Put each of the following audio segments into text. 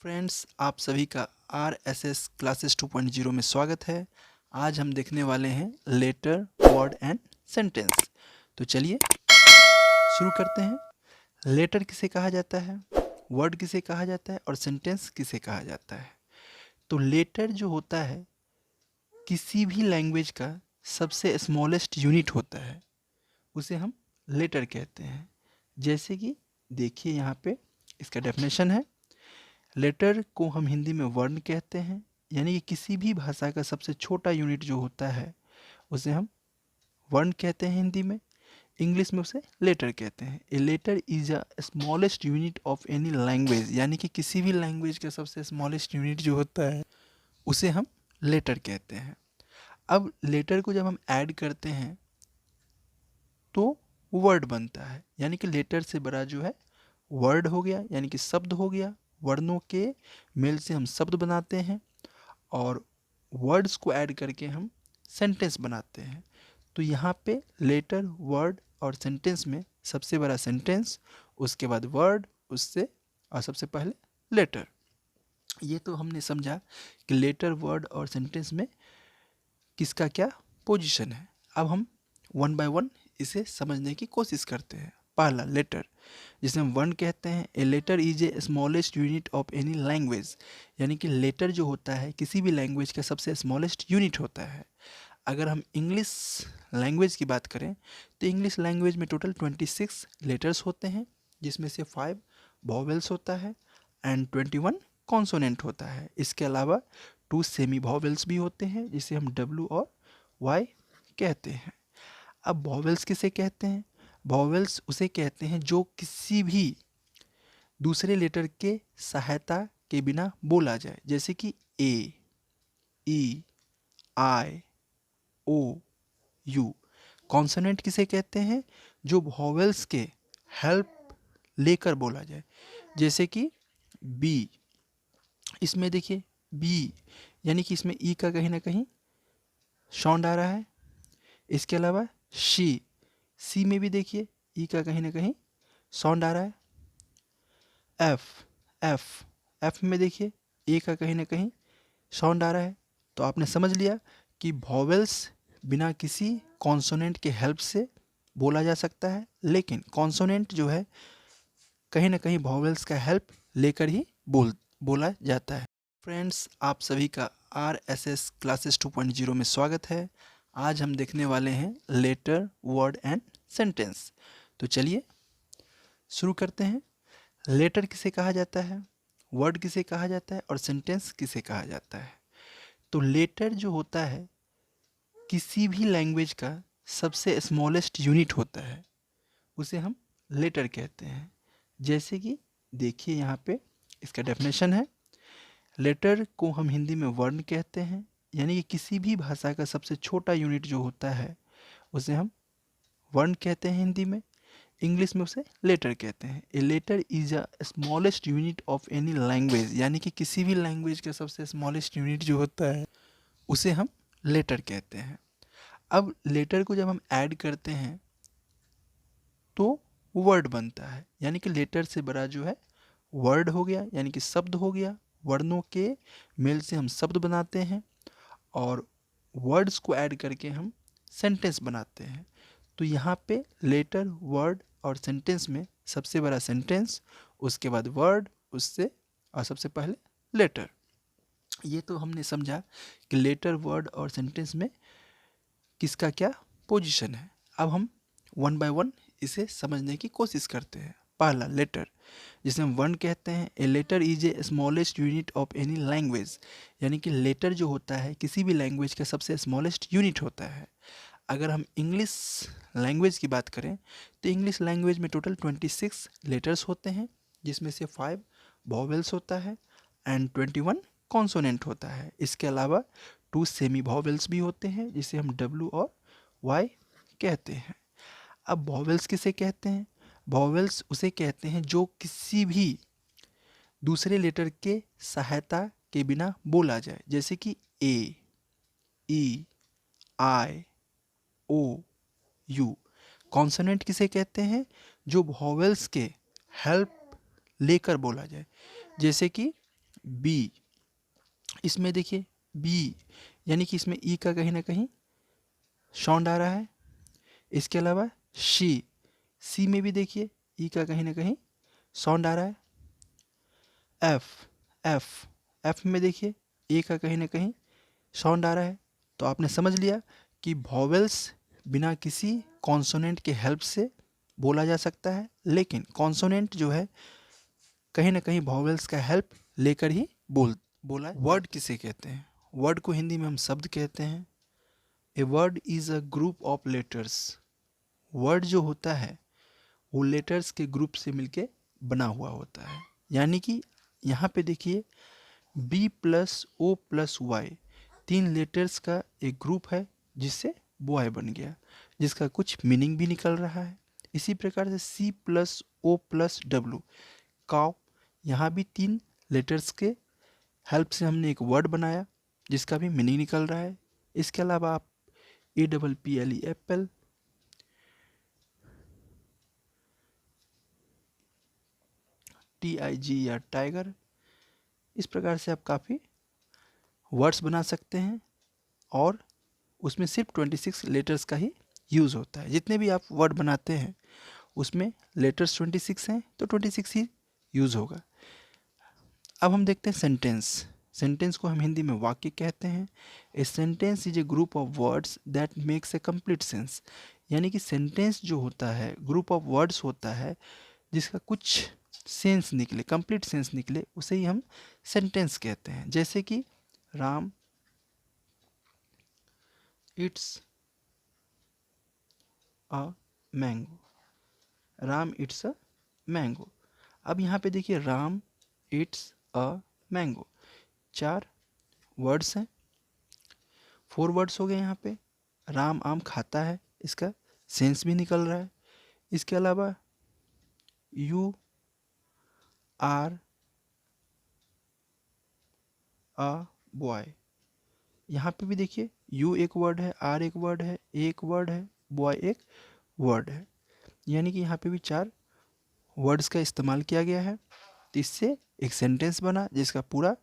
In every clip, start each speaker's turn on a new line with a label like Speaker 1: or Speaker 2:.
Speaker 1: Friends, आप सभी का RSS क्लासेस 2.0 में स्वागत है। आज हम देखने वाले हैं लेटर, वर्ड एंड सेंटेंस। तो चलिए शुरू करते हैं। लेटर किसे कहा जाता है, वर्ड किसे कहा जाता है और सेंटेंस किसे कहा जाता है। तो लेटर जो होता है किसी भी लैंग्वेज का सबसे स्मॉलेस्ट यूनिट होता है, उसे हम लेटर कहते हैं। जैसे कि देखिए यहाँ पे इसका डेफिनेशन है। लेटर को हम हिंदी में वर्ण कहते हैं, यानी कि किसी भी भाषा का सबसे छोटा यूनिट जो होता है उसे हम वर्ण कहते हैं हिंदी में। इंग्लिश में उसे लेटर कहते हैं। A letter is a smallest unit of any language, यानी कि किसी भी लैंग्वेज का सबसे स्मॉलेस्ट यूनिट जो होता है उसे हम लेटर कहते हैं। अब लेटर को जब हम ऐड करते हैं तो वर्ड बनता है, यानी कि लेटर से बड़ा जो है वर्ड हो गया, यानी कि शब्द हो गया। वर्णों के मेल से हम शब्द बनाते हैं और वर्ड्स को ऐड करके हम सेंटेंस बनाते हैं। तो यहाँ पे लेटर, वर्ड और सेंटेंस में सबसे बड़ा सेंटेंस, उसके बाद वर्ड, उससे और सबसे पहले लेटर। ये तो हमने समझा कि लेटर, वर्ड और सेंटेंस में किसका क्या पोजीशन है। अब हम वन बाय वन इसे समझने की कोशिश करते हैं। पहला लेटर, जिसे हम वर्ण कहते हैं। A letter is a smallest unit of any language, यानी कि लेटर जो होता है किसी भी लैंग्वेज का सबसे स्मॉलेस्ट यूनिट होता है। अगर हम इंग्लिश लैंग्वेज की बात करें तो इंग्लिश लैंग्वेज में टोटल 26 लेटर्स होते हैं, जिसमें से 5 वॉवेल्स होता है एंड 21 कॉन्सोनेंट होता है। इसके अलावा 2 सेमी वॉवेल्स भी होते हैं, जिसे हम W और Y कहते हैं। अब वॉवेल्स किसे कहते हैं? वॉवेल्स उसे कहते हैं जो किसी भी दूसरे लेटर के सहायता के बिना बोला जाए, जैसे कि A, E, I, O, U। Consonant किसे कहते हैं? जो वॉवेल्स के हेल्प लेकर बोला जाए, जैसे कि B। इसमें देखिए B, यानी कि इसमें E का कहीं ना कहीं साउंड आ रहा है। इसके अलावा सी में भी देखिए ई का कहीं ना कहीं साउंड आ रहा है। एफ में देखिए ए का कहीं ना कहीं साउंड आ रहा है। तो आपने समझ लिया कि वॉवेल्स बिना किसी कॉन्सोनेंट के हेल्प से बोला जा सकता है, लेकिन कॉन्सोनेंट जो है कहीं ना कहीं वॉवेल्स का हेल्प लेकर ही बोला जाता है। फ्रेंड्स, आप सभी का RSS क्लासेस 2.0 में स्वागत है। आज हम देखने वाले हैं लेटर, वर्ड एंड सेंटेंस। तो चलिए शुरू करते हैं। लेटर किसे कहा जाता है, वर्ड किसे कहा जाता है और सेंटेंस किसे कहा जाता है। तो लेटर जो होता है किसी भी लैंग्वेज का सबसे स्मॉलेस्ट यूनिट होता है, उसे हम लेटर कहते हैं। जैसे कि देखिए यहाँ पे इसका डेफिनेशन है। लेटर को हम हिंदी में वर्ण कहते हैं, यानी कि किसी भी भाषा का सबसे छोटा यूनिट जो होता है उसे हम वर्ण कहते हैं हिंदी में। इंग्लिश में उसे लेटर कहते हैं। A letter is a smallest unit of any language, यानी कि किसी भी लैंग्वेज का सबसे स्मॉलेस्ट यूनिट जो होता है उसे हम लेटर कहते हैं। अब लेटर को जब हम ऐड करते हैं तो वर्ड बनता है, यानी कि लेटर से बड़ा जो है वर्ड हो गया, यानी कि शब्द हो गया। वर्णों के मेल से हम शब्द बनाते हैं और वर्ड्स को ऐड करके हम सेंटेंस बनाते हैं। तो यहाँ पे लेटर, वर्ड और सेंटेंस में सबसे बड़ा सेंटेंस, उसके बाद वर्ड, उससे और सबसे पहले लेटर। ये तो हमने समझा कि लेटर, वर्ड और सेंटेंस में किसका क्या पोजीशन है। अब हम वन बाय वन इसे समझने की कोशिश करते हैं। पहला लेटर, जिसे हम वर्ण कहते हैं। A letter is a smallest unit of any language, यानी कि लेटर जो होता है किसी भी लैंग्वेज का सबसे स्मॉलेस्ट यूनिट होता है। अगर हम इंग्लिश लैंग्वेज की बात करें तो इंग्लिश लैंग्वेज में टोटल 26 लेटर्स होते हैं, जिसमें से 5 वॉवेल्स होता है एंड 21 कॉन्सोनेंट होता है। इसके अलावा 2 सेमी वॉवेल्स भी होते हैं, जिसे हम W और Y कहते हैं। अब वॉवेल्स किसे कहते हैं? वॉवेल्स उसे कहते हैं जो किसी भी दूसरे लेटर के सहायता के बिना बोला जाए, जैसे कि A, E, I, O, U। Consonant किसे कहते हैं? जो वॉवेल्स के हेल्प लेकर बोला जाए, जैसे कि बी, इसमें देखिए बी यानी कि इसमें ई का कहीं ना कहीं साउंड आ रहा है। इसके अलावा शी, सी में भी देखिए ई का कहीं ना कहीं साउंड आ रहा है। एफ, एफ, एफ में देखिए ए का कहीं ना कहीं साउंड आ रहा है। तो आपने समझ लिया कि वॉवेल्स बिना किसी कॉन्सोनेंट के हेल्प से बोला जा सकता है, लेकिन कॉन्सोनेंट जो है कहीं ना कहीं वॉवेल्स का हेल्प लेकर ही बोला। वर्ड किसे कहते हैं? वर्ड को हिंदी में हम शब्द कहते हैं। A word is a group of letters. Word जो होता है वो लेटर्स के ग्रुप से मिलके बना हुआ होता है। यानी कि यहाँ पे देखिए b plus o plus y, 3 letters का एक ग्रुप है जिससे बॉय बन गया, जिसका कुछ मीनिंग भी निकल रहा है। इसी प्रकार से सी प्लस ओ प्लस डब्लू, काउ, यहाँ भी 3 लेटर्स के हेल्प से हमने एक वर्ड बनाया जिसका भी मीनिंग निकल रहा है। इसके अलावा आप APPLE एप्पल, TIG या टाइगर, इस प्रकार से आप काफ़ी वर्ड्स बना सकते हैं और उसमें सिर्फ 26 लेटर्स का ही यूज़ होता है। जितने भी आप वर्ड बनाते हैं उसमें लेटर्स 26 हैं तो 26 ही यूज़ होगा। अब हम देखते हैं सेंटेंस। सेंटेंस को हम हिंदी में वाक्य कहते हैं। A sentence is a group of words that makes a complete sense. यानी कि सेंटेंस जो होता है ग्रुप ऑफ वर्ड्स होता है जिसका कुछ सेंस निकले, कंप्लीट सेंस निकले, उसे ही हम सेंटेंस कहते हैं। जैसे कि Ram it's a mango, Ram it's a mango. अब यहाँ पे देखिए Ram it's a mango, 4 words हैं, 4 वर्ड्स हो गए यहाँ पे। राम आम खाता है, इसका सेंस भी निकल रहा है। इसके अलावा यू आर अ बॉय, यहाँ पे भी देखिए यू एक वर्ड है, आर एक वर्ड है, एक वर्ड है, बॉय एक वर्ड है। यानी कि यहाँ पे भी 4 वर्ड्स का इस्तेमाल किया गया है। तो इससे एक सेंटेंस बना जिसका पूरा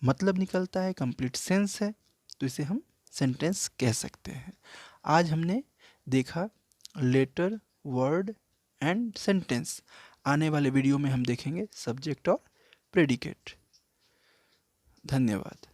Speaker 1: मतलब निकलता है, कंप्लीट सेंस है, तो इसे हम सेंटेंस कह सकते हैं। आज हमने देखा लेटर, वर्ड एंड सेंटेंस। आने वाले वीडियो में हम देखेंगे सब्जेक्ट और प्रेडिकेट। धन्यवाद।